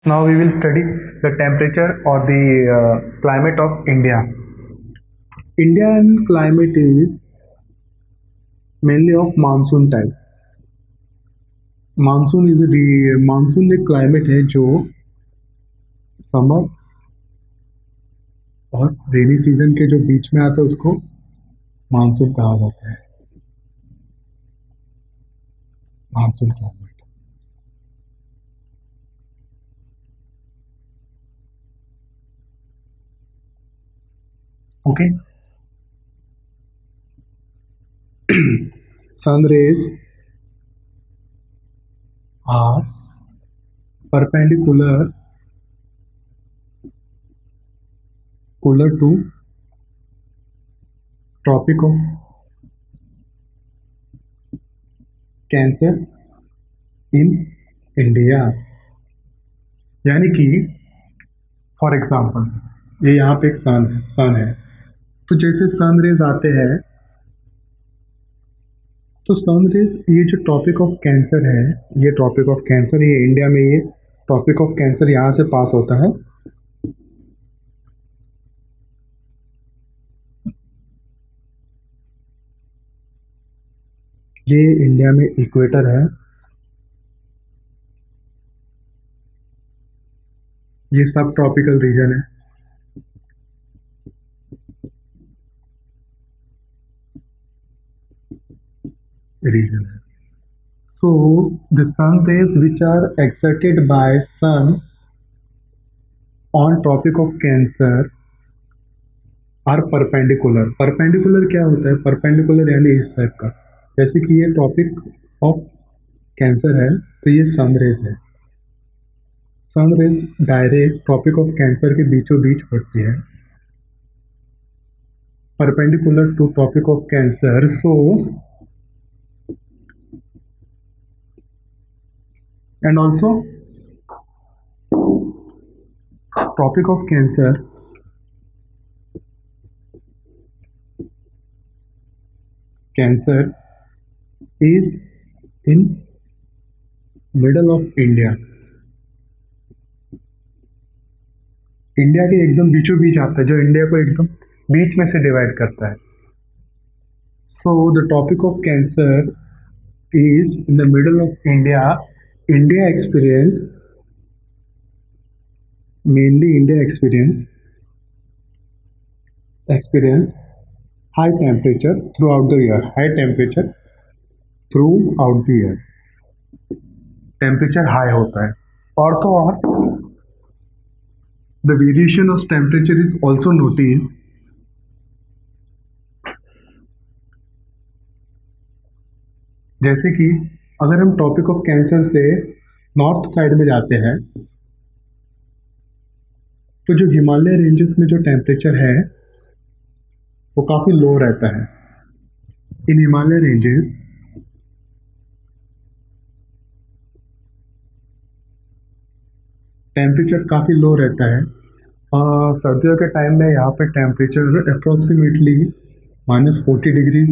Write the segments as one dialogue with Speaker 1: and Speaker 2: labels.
Speaker 1: Now we will study the temperature or the climate of India. Indian climate is mainly of monsoon type. Monsoon एक climate है जो summer और rainy season के जो बीच में आता है उसको मानसून कहा जाता है. Monsoon climate. Okay. Sun rays are perpendicular to Tropic of Cancer in India. यानी कि फॉर एग्जाम्पल ये यहाँ पे एक सन है, तो जैसे सन रेज आते हैं तो सन रेज, ये जो ट्रॉपिक ऑफ कैंसर है, ये ट्रॉपिक ऑफ कैंसर, ये इंडिया में ये ट्रॉपिक ऑफ कैंसर यहाँ से पास होता है. ये इंडिया में इक्वेटर है, ये सब ट्रॉपिकल रीजन है. So the sun rays which are exerted by sun on Tropic of Cancer are perpendicular. Perpendicular क्या होता है? Perpendicular यानी इस टाइप का, जैसे कि ये Tropic of Cancer है तो ये सन रेज है. Sun rays direct tropic of cancer के बीचों बीच पड़ती है, perpendicular to Tropic of Cancer. So and also Tropic of Cancer is in middle of India. India के एकदम बीचों बीच आता है, जो इंडिया को एकदम बीच में से डिवाइड करता है. So the topic of cancer is in the middle of India. India experience high temperature throughout the year. Temperature high होता है. और तो और the variation of temperature is also noticed. जैसे कि अगर हम टॉपिक ऑफ कैंसर से नॉर्थ साइड में जाते हैं तो जो हिमालय रेंजेस में जो टेम्परेचर है वो काफ़ी लो रहता है. इन हिमालय रेंजेस टेम्परेचर काफ़ी लो रहता है. सर्दियों के टाइम में यहाँ पे temperature approximately -40 degree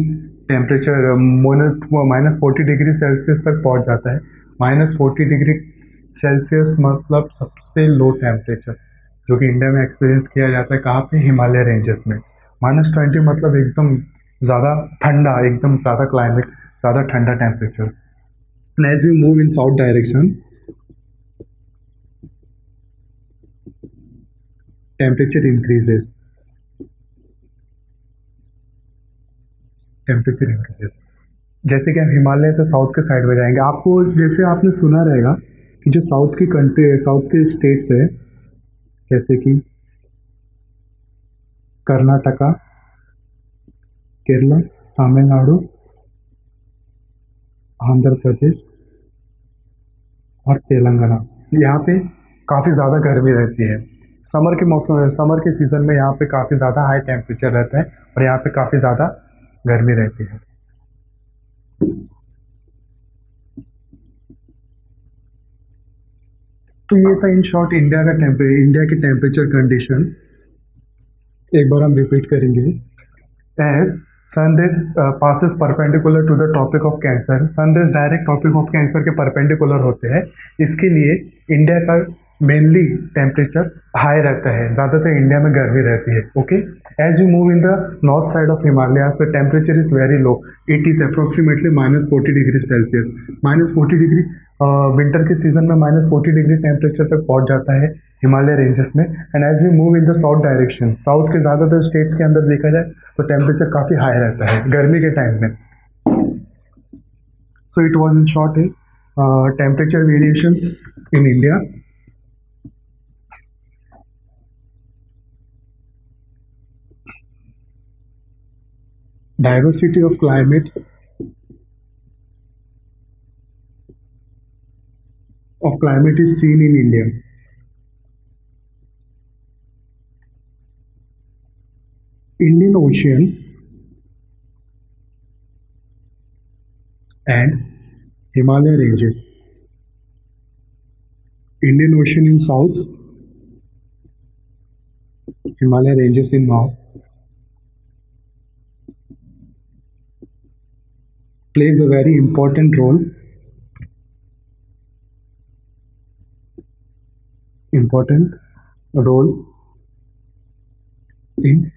Speaker 1: temperature, -40 degree Celsius तक पहुँच जाता है. -40 डिग्री सेल्सियस मतलब सबसे लो टेम्परेचर जो कि इंडिया में एक्सपीरियंस किया जाता है. कहाँ पे? हिमालय रेंजेस में. -20 मतलब एकदम ज़्यादा ठंडा, एकदम ज़्यादा क्लाइमेट, ज़्यादा ठंडा temperature. And as we move in south direction, temperature increases. जैसे कि हम हिमालय से साउथ के साइड में जाएंगे, आपको जैसे आपने सुना रहेगा कि जो साउथ की कंट्री है, साउथ के स्टेट्स है, जैसे कि कर्नाटका, केरला, तमिलनाडु, आंध्र प्रदेश और तेलंगाना, यहाँ पे काफ़ी ज़्यादा गर्मी रहती है. समर के मौसम, समर के सीज़न में यहाँ पे काफ़ी ज़्यादा हाई टेम्परेचर रहता है और यहाँ पे काफ़ी ज़्यादा गर्मी रहती है. तो ये था इन शॉर्ट इंडिया के टेम्परेचर कंडीशन. एक बार हम रिपीट करेंगे. As sun rays passes perpendicular to the tropic of cancer. Sun rays direct tropic of cancer के परपेंडिकुलर होते हैं. इसके लिए इंडिया का मेनली टेम्परेचर हाई रहता है, ज़्यादातर इंडिया में गर्मी रहती है. Okay, as we move in the north side of Himalayas the temperature is very low. It is approximately -40 degree Celsius. -40 degree winter के सीजन में -40 डिग्री टेम्परेचर तक पहुंच जाता है हिमालय रेंजेस में. And as we move in the south direction, south के ज़्यादातर states के अंदर देखा जाए तो टेम्परेचर काफ़ी हाई रहता है गर्मी के टाइम में. So it was in short temperature variations in India. Diversity of climate is seen in India. Indian Ocean and Himalaya ranges. Indian Ocean in south, Himalaya ranges in north, plays a very important role in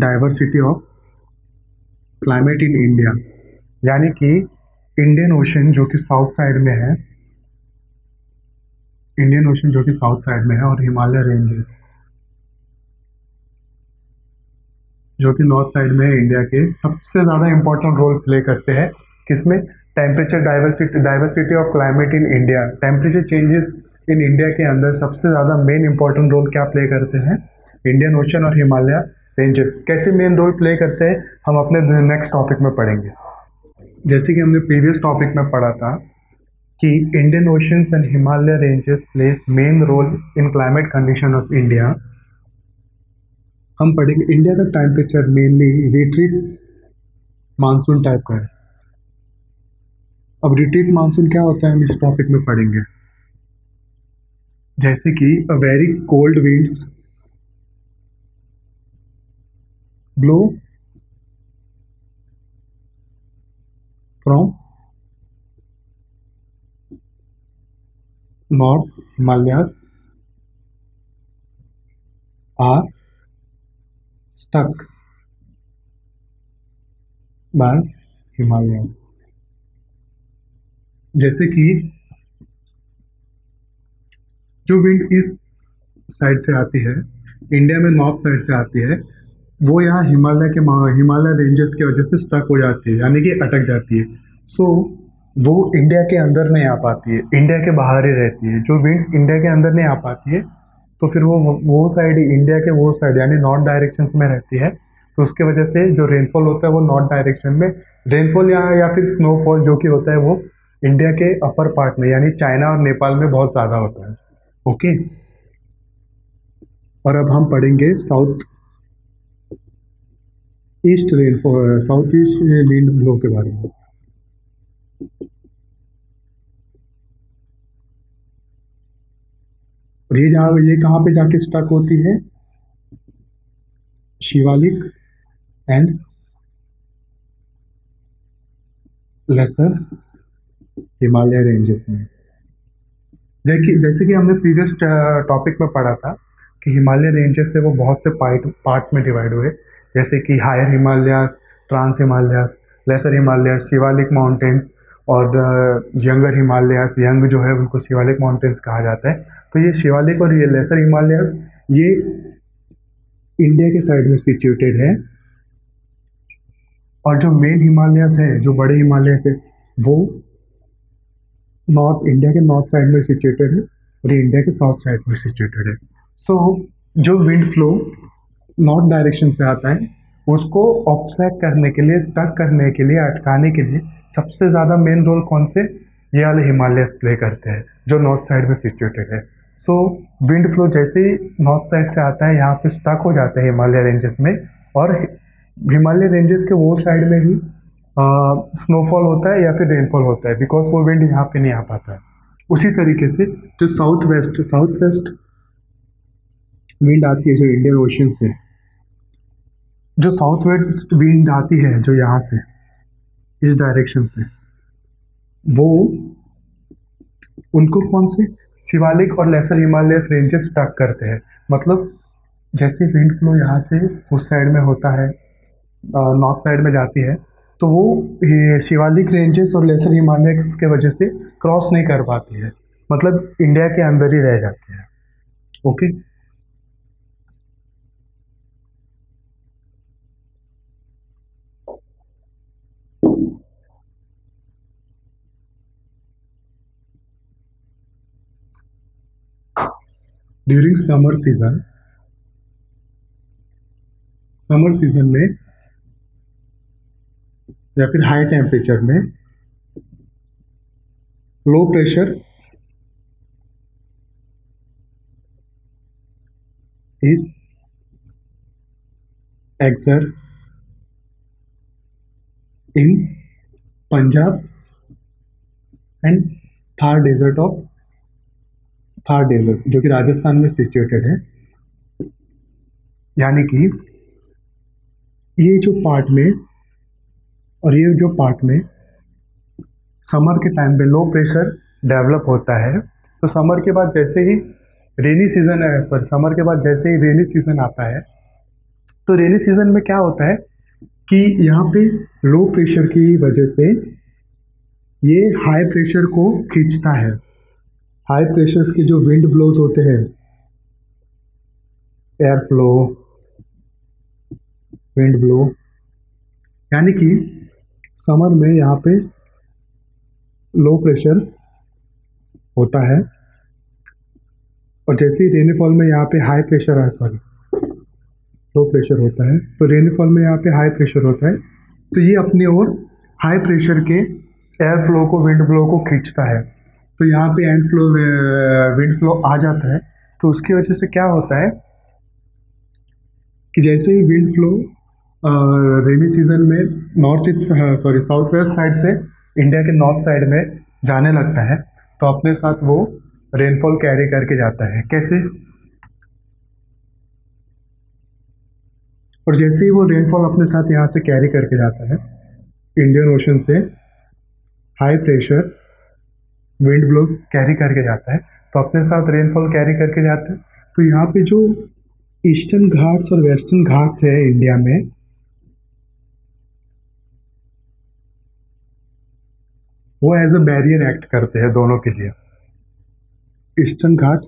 Speaker 1: diversity of climate in India. यानी कि Indian ocean जो कि south side में है, और Himalaya ranges जो कि north side में है इंडिया के, सबसे ज़्यादा इंपॉर्टेंट रोल प्ले करते हैं किसमें? Temperature diversity of climate in India. Temperature changes in India के अंदर सबसे ज़्यादा मेन इंपॉर्टेंट रोल क्या प्ले करते हैं? इंडियन ओशन और हिमालय रेंजेस. कैसे मेन रोल प्ले करते हैं हम अपने नेक्स्ट टॉपिक में पढ़ेंगे. जैसे कि हमने प्रीवियस टॉपिक में पढ़ा था कि Indian oceans and Himalaya ranges places main role in climate condition of India. हम पढ़ेंगे इंडिया का temperature mainly retreat monsoon type का है. अब रिट्रीट मानसून क्या होता है हम इस टॉपिक में पढ़ेंगे. जैसे कि a very cold winds blow from North Himalayas are stuck by Himalayas. जैसे कि जो विंड इस साइड से आती है, इंडिया में नॉर्थ साइड से आती है, वो यहाँ हिमालय रेंजेस की वजह से स्टक हो जाती है, यानी कि अटक जाती है. सो वो इंडिया के अंदर नहीं आ पाती है, इंडिया के बाहर ही रहती है. जो विंड्स इंडिया के अंदर नहीं आ पाती है तो फिर वो साइड, इंडिया के वो साइड यानी नॉर्थ डायरेक्शन में रहती है. तो उसके वजह से जो रेनफॉल होता है वो नॉर्थ डायरेक्शन में रेनफॉल या फिर स्नोफॉल जो कि होता है वो इंडिया के अपर पार्ट में यानी चाइना और नेपाल में बहुत ज़्यादा होता है. ओके, और अब हम पढ़ेंगे साउथ ईस्ट विंड ब्लो के बारे में. और ये कहाँ पे जाके स्टक होती है? Shivalik and lesser Himalaya ranges में. जैसे कि हमने प्रीवियस टॉपिक में पढ़ा था कि हिमालय रेंजेस से वो बहुत से पार्ट्स में डिवाइड हुए, जैसे कि higher Himalayas, trans Himalayas, lesser Himalayas, Shivalik mountains और यंगर हिमालयास. यंग जो है उनको शिवालिक माउंटेन्स कहा जाता है. तो ये शिवालिक और ये लेसर हिमालयास ये इंडिया के साइड में सिचुएटेड है, और जो मेन हिमालयास है, जो बड़े हिमालयास है, वो इंडिया के नॉर्थ साइड में सिचुएटेड है और ये इंडिया के साउथ साइड में सिचुएटेड है. सो जो विंड फ्लो नॉर्थ डायरेक्शन से आता है उसको ऑब्स्ट्रैक्ट करने के लिए, स्टक करने के लिए, अटकाने के लिए सबसे ज़्यादा मेन रोल कौन से? ये वाले हिमालयस प्ले करते हैं जो नॉर्थ साइड में सिचुएटेड है. सो विंड फ्लो जैसे ही नॉर्थ साइड से आता है यहाँ पे स्टक हो जाता है हिमालय रेंजेस में, और हिमालय रेंजेस के वो साइड में ही स्नोफॉल होता है या फिर रेनफॉल होता है, बिकॉज वो विंड यहाँ पे नहीं आ पाता है. उसी तरीके से जो साउथ वेस्ट विंड आती है जो इंडियन ओशन से, जो साउथ वेस्ट विंड आती है जो यहाँ से इस डायरेक्शन से, वो उनको कौन से शिवालिक और लेसर हिमालयस रेंजेस टक करते हैं। मतलब जैसे विंड फ्लो यहाँ से उस साइड में होता है, नॉर्थ साइड में जाती है, तो वो ये शिवालिक रेंजेस और लेसर हिमालयस के वजह से क्रॉस नहीं कर पाती है, मतलब इंडिया के अंदर ही रह जाती है। ओके। ड्यूरिंग समर सीजन में या फिर हाई टेम्परेचर में लो प्रेशर इज एक्सर in Punjab and Thar desert of Thar desert, जो कि राजस्थान में सिचुएटेड है। यानी कि ये जो पार्ट में और ये जो पार्ट में समर के टाइम पे लो प्रेशर डेवलप होता है, तो समर के बाद जैसे ही रेनी सीजन है, सॉरी, समर के बाद जैसे ही रेनी सीजन आता है, तो रेनी सीजन में क्या होता है कि यहाँ पे लो प्रेशर की वजह से ये हाई प्रेशर को खींचता है। हाई प्रेशर्स के जो विंड ब्लोज होते हैं, एयर फ्लो, विंड ब्लो, यानी कि समर में यहाँ पे लो प्रेशर होता है और जैसे ही रेनफॉल में यहाँ पे हाई प्रेशर है, सॉरी, लो प्रेशर होता है, तो रेनफॉल में यहाँ पे हाई प्रेशर होता है, तो ये अपनी ओर हाई प्रेशर के एयर फ्लो को, विंड फ्लो को खींचता है। तो यहाँ पे विंड फ्लो आ जाता है, तो उसकी वजह से क्या होता है कि जैसे ही विंड फ्लो रेनी सीजन में north east, sorry, south west side से इंडिया के नॉर्थ साइड में जाने लगता है, तो अपने साथ वो रेनफॉल कैरी करके जाता है। कैसे? और जैसे ही वो रेनफॉल अपने साथ यहाँ से कैरी करके जाता है, इंडियन ओशन से high pressure wind blows carry करके जाता है, तो अपने साथ रेनफॉल कैरी करके जाता है। तो यहाँ पे जो ईस्टर्न घाट्स और वेस्टर्न घाट्स है इंडिया में, वो एज अ बैरियर एक्ट करते हैं दोनों के लिए। Eastern Ghat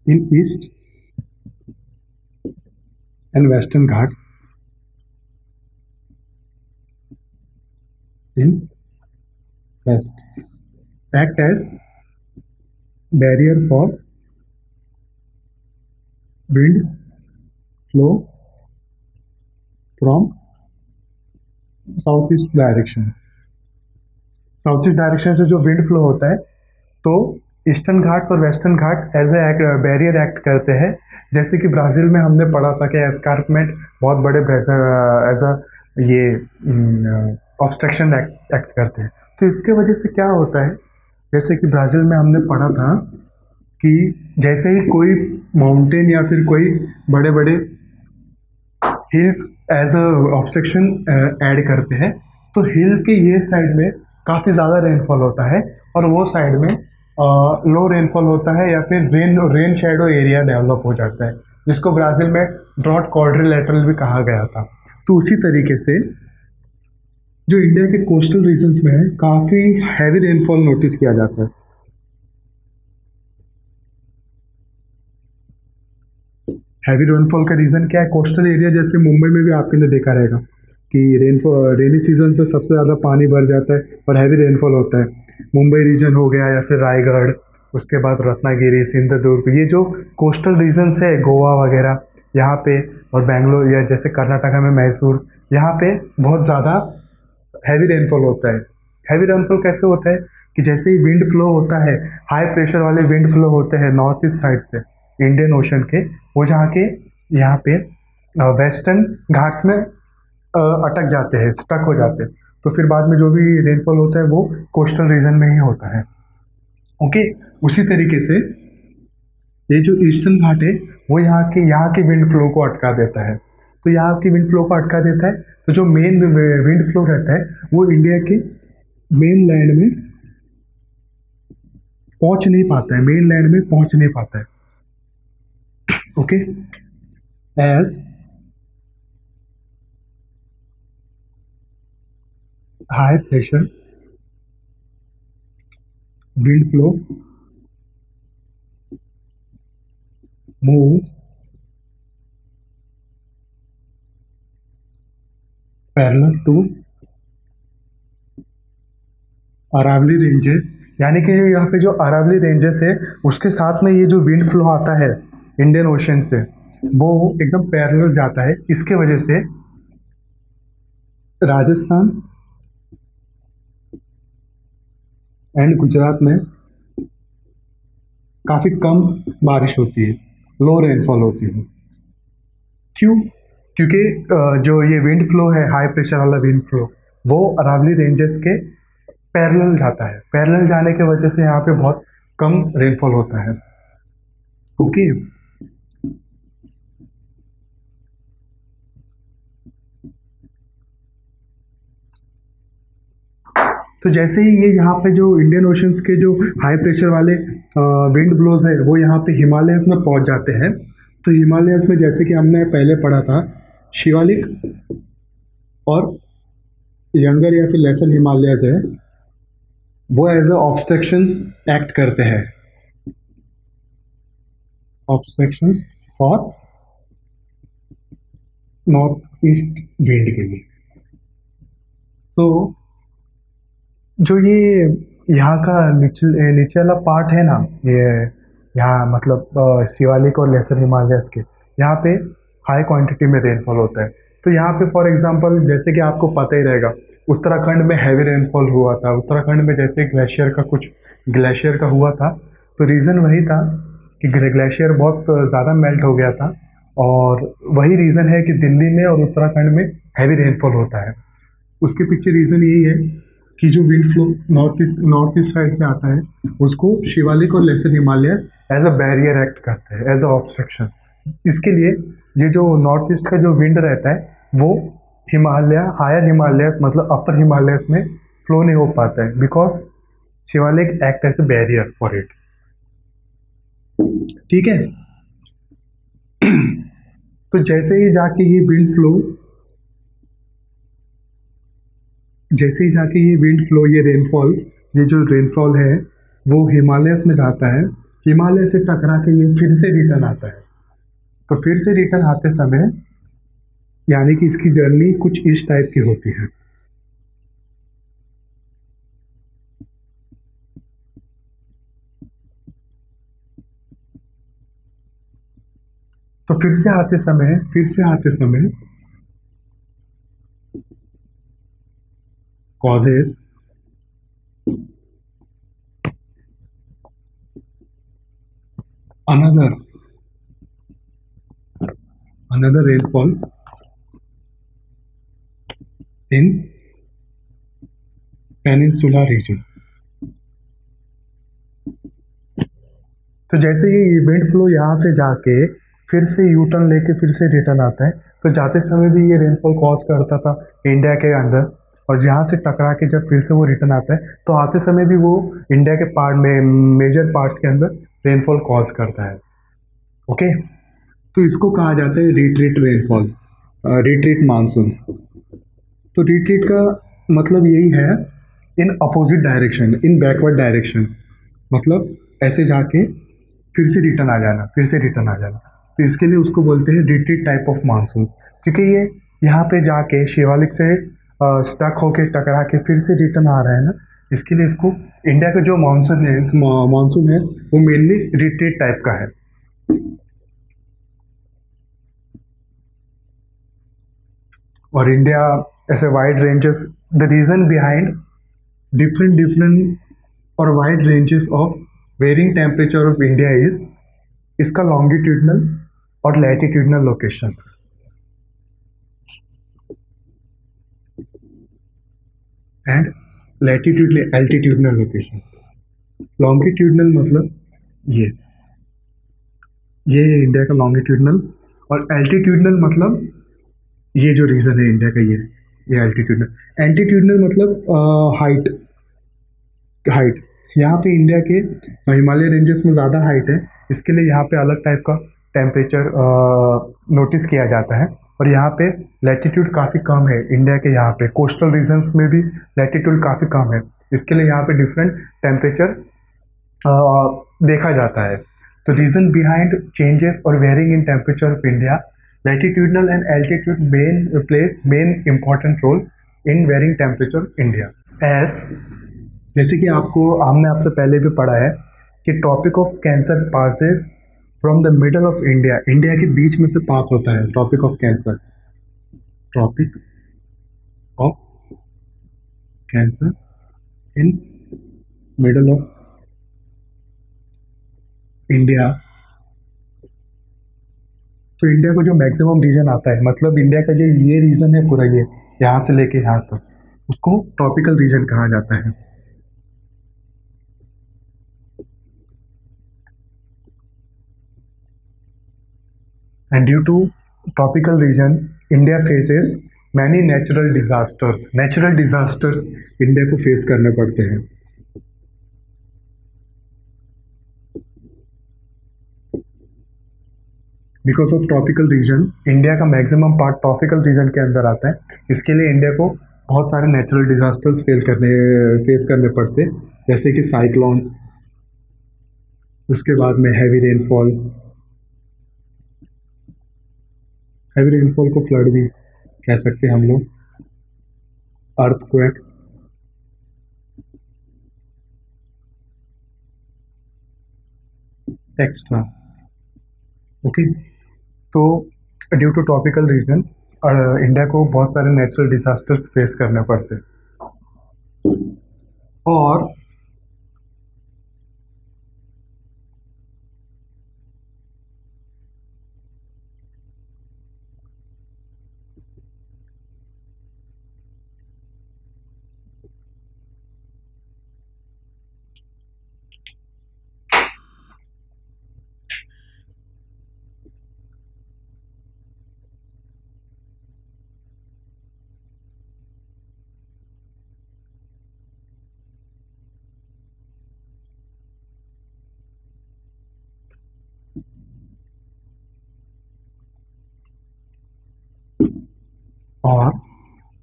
Speaker 1: in east and western Ghat in west act as barrier for wind flow from south east direction. South east direction से जो विंड फ्लो होता है, तो ईस्टर्न घाट्स और western Ghat as a barrier act करते हैं। जैसे कि ब्राज़ील में हमने पढ़ा था कि एस्कार्पमेंट बहुत बड़े एज अ ये ऑब्स्ट्रक्शन एक्ट करते हैं। तो इसके वजह से क्या होता है, जैसे कि ब्राज़ील में हमने पढ़ा था कि जैसे ही कोई माउंटेन या फिर कोई बड़े बड़े hills as a obstruction act करते हैं, तो हिल के ये साइड में काफ़ी ज़्यादा रेनफॉल होता है और वो साइड में लो रेनफॉल होता है, या फिर रेन शैडो एरिया डेवलप हो जाता है, जिसको ब्राज़ील में ड्रॉट क्वाड्रिलेटरल भी कहा गया था। तो उसी तरीके से जो इंडिया के कोस्टल रीजन्स में है, काफ़ी हैवी रेनफॉल नोटिस किया जाता है। हैवी रेनफॉल का रीज़न क्या है? कोस्टल एरिया, जैसे मुंबई में भी आपने देखा रहेगा कि रेनी सीजन पे सबसे ज़्यादा पानी भर जाता है और हैवी रेनफॉल होता है। मुंबई रीजन हो गया, या फिर रायगढ़, उसके बाद रत्नागिरी, सिंधुदुर्ग, ये जो कोस्टल रीजन्स है, गोवा वगैरह यहाँ पे, और बेंगलोर, या जैसे कर्नाटका में मैसूर, यहाँ पे बहुत ज़्यादा हैवी रेनफॉल होता है। हैवी रेनफॉल कैसे होता है कि जैसे ही विंड फ्लो होता है, हाई प्रेशर वाले विंड फ्लो होते हैं नॉर्थ ईस्ट साइड से इंडियन ओशन के, वो जाके यहाँ पे वेस्टर्न घाट्स में अटक जाते हैं, स्टक हो जाते हैं, तो फिर बाद में जो भी रेनफॉल होता है वो कोस्टल रीजन में ही होता है। ओके। उसी तरीके से ये जो ईस्टर्न घाट है, वो यहाँ के विंड फ्लो को अटका देता है। तो यहाँ की विंड फ्लो को अटका देता है, तो जो मेन विंड फ्लो रहता है वो इंडिया के मेन लैंड में पहुंच नहीं पाता है, मेन लैंड में पहुंच नहीं पाता है। Okay, as high pressure wind flow move parallel to Aravalli ranges, यानी कि यहाँ पे जो अरावली रेंजेस है उसके साथ में ये जो विंड फ्लो आता है इंडियन ओशन से, वो एकदम पैरेलल जाता है। इसके वजह से राजस्थान एंड गुजरात में काफ़ी कम बारिश होती है, लो रेनफॉल होती है। क्यों? क्योंकि जो ये विंड फ्लो है, हाई प्रेशर वाला विंड फ्लो, वो अरावली रेंजेस के पैरेलल जाता है। पैरेलल जाने की वजह से यहाँ पे बहुत कम रेनफॉल होता है। ओके, तो जैसे ही ये यहाँ पे जो इंडियन ओशंस के जो हाई प्रेशर वाले विंड ब्लोज है वो यहाँ पे हिमालयस में पहुँच जाते हैं। तो हिमालयस में जैसे कि हमने पहले पढ़ा था, शिवालिक और यंगर या फिर लेसर हिमालयस है, वो एज ए ऑब्स्ट्रक्शंस एक्ट करते हैं, obstructions for north east wind के लिए। सो जो ये यहाँ का नीचे वाला पार्ट है ना, ये यहाँ मतलब शिवालिक और लेसर हिमालयस के, यहाँ पे हाई क्वांटिटी में रेनफॉल होता है। तो यहाँ पे फॉर एग्जांपल जैसे कि आपको पता ही रहेगा, उत्तराखंड में हैवी रेनफॉल हुआ था। उत्तराखंड में जैसे ग्लेशियर का हुआ था, तो रीज़न वही था कि ग्लेशियर बहुत ज़्यादा मेल्ट हो गया था, और वही रीज़न है कि दिल्ली में और उत्तराखंड में हैवी रेनफॉल होता है। उसके पीछे रीज़न यही है कि जो wind flow north east side से आता है, उसको शिवालिक और lesser Himalayas as a barrier act करते हैं, एज अ ऑब्स्ट्रक्शन। इसके लिए ये जो नॉर्थ ईस्ट का जो विंड रहता है वो हायर हिमालयस मतलब अपर हिमालयस में फ्लो नहीं हो पाता है, because Shivalik act as a barrier for it. ठीक है। तो जैसे ही जाके ये विंड फ्लो जैसे ही जाके ये विंड फ्लो, ये जो रेनफॉल है वो हिमालयस में जाता है, हिमालय से टकरा के ये फिर से रिटर्न आता है। तो फिर से रिटर्न आते समय यानी कि इसकी जर्नी कुछ इस टाइप की होती है। तो फिर से आते समय causes another rainfall in peninsula region। तो जैसे ये विंड फ्लो यहाँ से जाके फिर से यू टर्न लेके फिर से रिटर्न आता है, तो जाते समय भी ये रेनफॉल कॉज करता था इंडिया के अंदर, और यहाँ से टकरा के जब फिर से वो रिटर्न आता है तो आते समय भी वो इंडिया के पार्ट में मेजर पार्ट्स के अंदर रेनफॉल कॉज करता है। ओके, तो इसको कहा जाता है रिट्रीट रेनफॉल, रिट्रीट मानसून। तो रिट्रीट का मतलब यही है, in opposite direction, in backward direction, मतलब ऐसे जाके फिर से रिटर्न आ जाना, फिर से रिटर्न आ जाना। तो इसके लिए उसको बोलते हैं रिट्रीट टाइप ऑफ मानसून, क्योंकि ये यहाँ पे जाके शिवालिक से स्टक होके टकरा के फिर से रिटर्न आ रहा है ना, इसके लिए इसको इंडिया का जो मानसून है वो मेनली रिट्रीट टाइप का है। और इंडिया ऐसे wide ranges, the reason behind different और wide ranges of varying temperature of India is इसका लॉन्गिट्यूडनल और latitudinal location. And altitudinal location. Longitudinal मतलब ये इंडिया का लॉन्गिट्यूडनल, और एल्टीट्यूडनल मतलब ये जो रीजन है इंडिया का, ये एल्टीट्यूडनल। एल्टीट्यूडनल मतलब हाइट, हाइट, यहाँ पे इंडिया के हिमालय रेंजेस में ज़्यादा हाइट है, इसके लिए यहाँ पे अलग टाइप का टेम्परेचर नोटिस किया जाता है। और यहाँ पे लैटिट्यूड काफ़ी कम है, इंडिया के यहाँ पे कोस्टल रीजन्स में भी लैटिट्यूड काफ़ी कम है, इसके लिए यहाँ पे डिफरेंट टेम्परेचर देखा जाता है। तो रीजन बिहाइंड चेंजेस और varying in temperature of India, latitudinal and altitude main places main important role in varying temperature India. As जैसे कि हमने आपसे पहले भी पढ़ा है कि tropic of cancer passes from the middle of India, India के बीच में से पास होता है tropic of cancer, tropic of cancer in middle of India. तो इंडिया को जो मैक्सिमम रीजन आता है, मतलब इंडिया का जो ये रीजन है पूरा, ये यहाँ से लेके यहाँ तक, उसको ट्रॉपिकल रीजन कहा जाता है। And due to tropical region India faces many natural disasters, natural disasters India को फेस करने पड़ते हैं। Because of tropical region, India का मैक्सिमम पार्ट ट्रॉपिकल रीजन के अंदर आता है, इसके लिए इंडिया को बहुत सारे नेचुरल डिजास्टर्स फेस करने पड़ते हैं, जैसे कि साइक्लोन्स, उसके बाद में हैवी रेनफॉल, हैवी रेनफॉल को फ्लड भी कह सकते हैं हम लोग, अर्थक्वेक, एक्स्ट्रा। ओके, तो due to tropical region India को बहुत सारे नेचुरल डिजास्टर्स फेस करने पड़ते हैं। और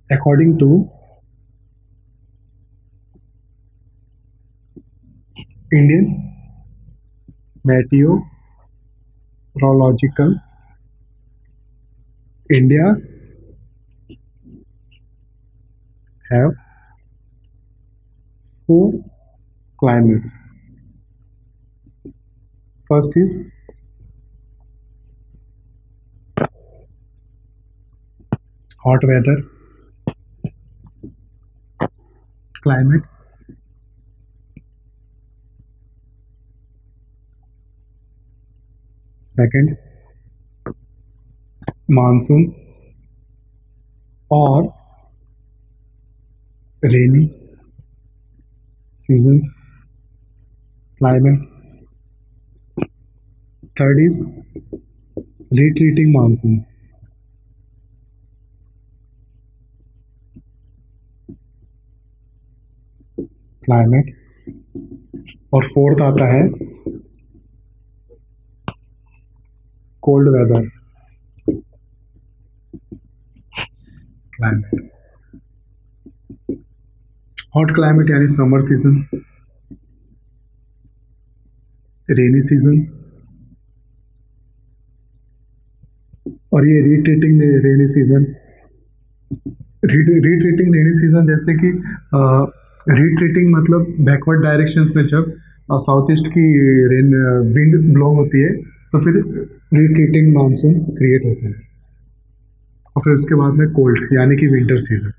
Speaker 1: according to Indian meteorological, India have 4 climates. First is hot weather climate, second monsoon or rainy season climate, third is retreating monsoon, climate, और fourth आता है cold weather climate. Hot climate यानी summer season, rainy season, और ये retreating rainy season. Retreating rainy season जैसे कि retreating मतलब backward directions में जब साउथ ईस्ट की रेन विंड ब्लो होती है तो फिर रिट्रीटिंग मानसून क्रिएट होता है। और फिर उसके बाद में कोल्ड यानी कि विंटर सीजन।